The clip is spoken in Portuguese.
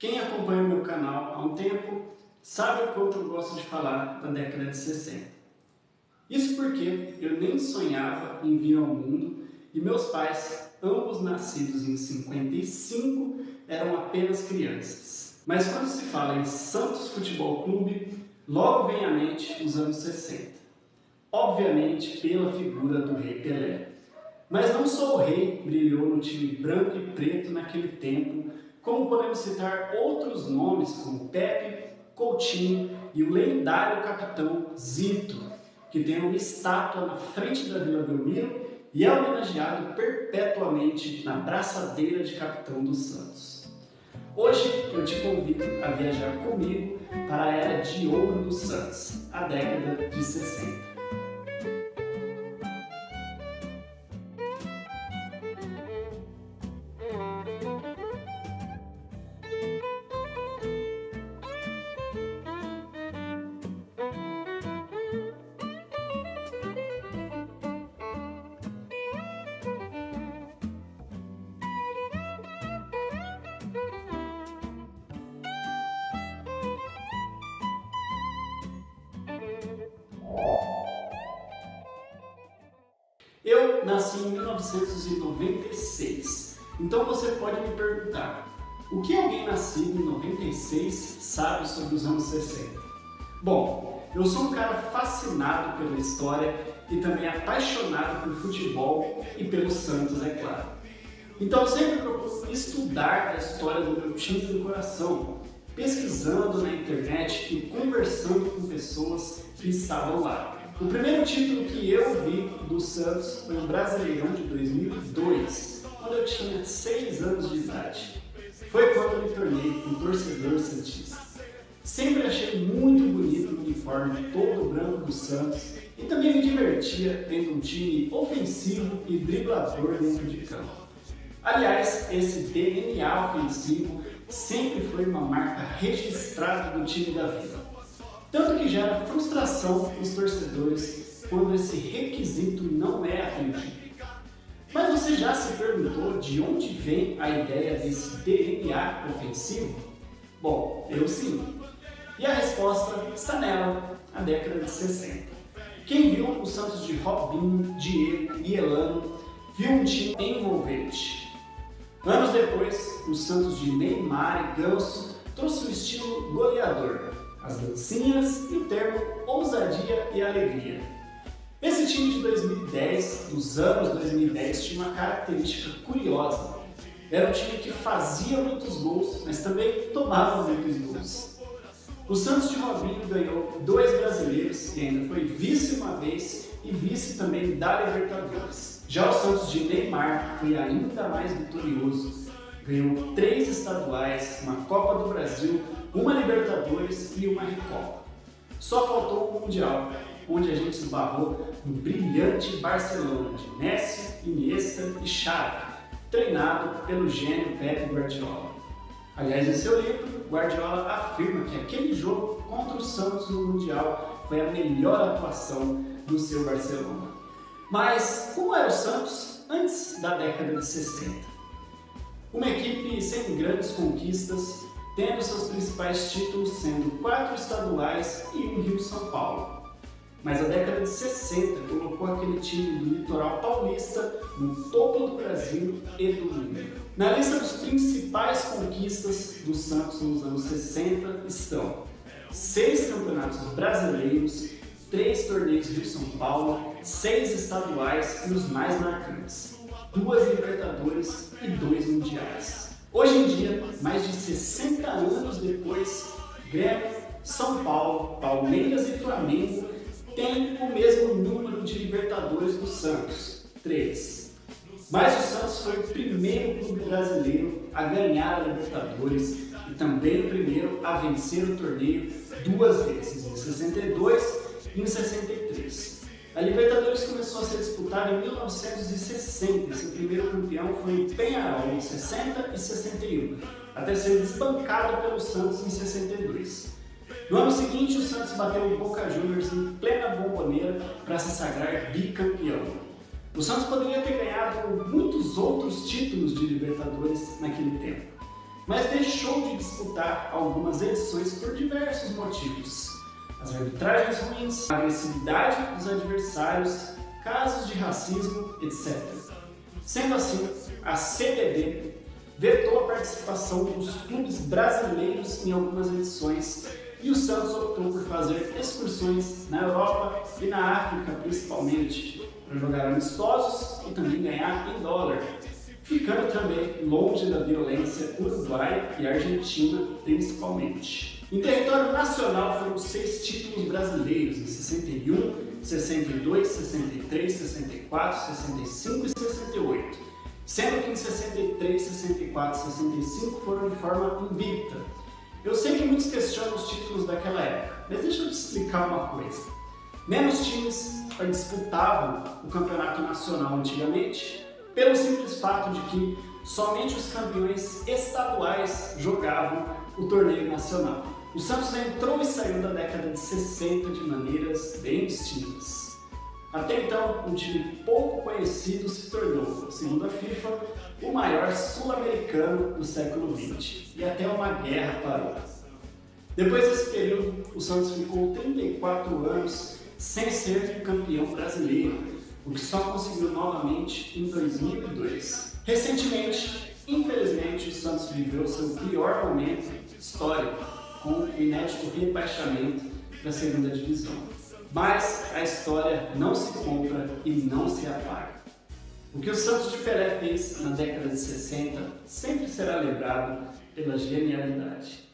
Quem acompanha o meu canal há um tempo sabe o quanto eu gosto de falar da década de 60. Isso porque eu nem sonhava em vir ao mundo e meus pais, ambos nascidos em 55, eram apenas crianças. Mas quando se fala em Santos Futebol Clube, logo vem à mente os anos 60. Obviamente pela figura do Rei Pelé. Mas não só o Rei brilhou no time branco e preto naquele tempo, como podemos citar outros nomes como Pepe, Coutinho e o lendário capitão Zito, que tem uma estátua na frente da Vila Belmiro e é homenageado perpetuamente na braçadeira de capitão do Santos. Hoje eu te convido a viajar comigo para a era de ouro do Santos, a década de 60. Eu nasci em 1996, então você pode me perguntar, o que alguém nascido em 96 sabe sobre os anos 60? Bom, eu sou um cara fascinado pela história e também apaixonado por futebol e pelo Santos, é claro. Então eu sempre procuro estudar a história do meu time do coração, pesquisando na internet e conversando com pessoas que estavam lá. O primeiro título que eu vi do Santos foi o Brasileirão de 2002, quando eu tinha 6 anos de idade. Foi quando eu me tornei um torcedor santista. Sempre achei muito bonito o uniforme todo branco do Santos e também me divertia vendo um time ofensivo e driblador dentro de campo. Aliás, esse DNA ofensivo sempre foi uma marca registrada do time da Vila. Tanto que gera frustração nos torcedores quando esse requisito não é atendido. Mas você já se perguntou de onde vem a ideia desse DNA ofensivo? Bom, eu sim. E a resposta está nela, a década de 60. Quem viu o Santos de Robinho, Diego e Elano viu um time envolvente. Anos depois, o Santos de Neymar e Ganso trouxe o estilo goleador, as dancinhas e o termo ousadia e alegria. Esse time de 2010, dos anos 2010, tinha uma característica curiosa. Era um time que fazia muitos gols, mas também tomava muitos gols. O Santos de Robinho ganhou 2 brasileiros e ainda foi vice uma vez e vice também da Libertadores. Já o Santos de Neymar foi ainda mais vitorioso. Ganhou 3 estaduais, uma Copa do Brasil, uma Libertadores e uma Recopa. Só faltou o Mundial, onde a gente esbarrou no brilhante Barcelona de Messi, Iniesta e Xavi, treinado pelo gênio Pep Guardiola. Aliás, em seu livro, Guardiola afirma que aquele jogo contra o Santos no Mundial foi a melhor atuação do seu Barcelona. Mas como era o Santos antes da década de 60? Uma equipe sem grandes conquistas, tendo seus principais títulos sendo 4 estaduais e um Rio-São Paulo. Mas a década de 60 colocou aquele time do litoral paulista no topo do Brasil e do mundo. Na lista dos principais conquistas do Santos nos anos 60 estão 6 campeonatos brasileiros, 3 torneios Rio-São Paulo, 6 estaduais e os mais marcantes, 2 Libertadores e 2 Mundiais. Hoje em dia, mais de 60 anos depois, Grêmio, São Paulo, Palmeiras e Flamengo têm o mesmo número de Libertadores do Santos, 3. Mas o Santos foi o primeiro clube brasileiro a ganhar a Libertadores e também o primeiro a vencer o torneio 2 vezes, em 62 e em 63. A Libertadores começou a ser disputada em 1960 e seu primeiro campeão foi o Peñarol em 60 e 61, até ser desbancado pelo Santos em 62. No ano seguinte, o Santos bateu o Boca Juniors em plena Bombonera para se sagrar bicampeão. O Santos poderia ter ganhado muitos outros títulos de Libertadores naquele tempo, mas deixou de disputar disputar algumas edições por diversos motivos. As arbitragens ruins, a agressividade dos adversários, casos de racismo, etc. Sendo assim, a CBD vetou a participação dos clubes brasileiros em algumas edições e o Santos optou por fazer excursões na Europa e na África principalmente, para jogar amistosos e também ganhar em dólar, ficando também longe da violência Uruguai e Argentina principalmente. Em território nacional foram 6 títulos brasileiros em 61, 62, 63, 64, 65 e 68, sendo que em 63, 64 e 65 foram de forma invicta. Eu sei que muitos questionam os títulos daquela época, mas deixa eu te explicar uma coisa. Menos times disputavam o campeonato nacional antigamente, pelo simples fato de que somente os campeões estaduais jogavam o torneio nacional. O Santos entrou e saiu da década de 60 de maneiras bem distintas. Até então, um time pouco conhecido se tornou, segundo a FIFA, o maior sul-americano do século XX, e até uma guerra parou. Depois desse período, o Santos ficou 34 anos sem ser campeão brasileiro, o que só conseguiu novamente em 2002. Recentemente, infelizmente, o Santos viveu seu pior momento histórico, com o inédito rebaixamento para a segunda divisão. Mas a história não se compra e não se apaga. O que o Santos de Pelé fez na década de 60 sempre será lembrado pela genialidade.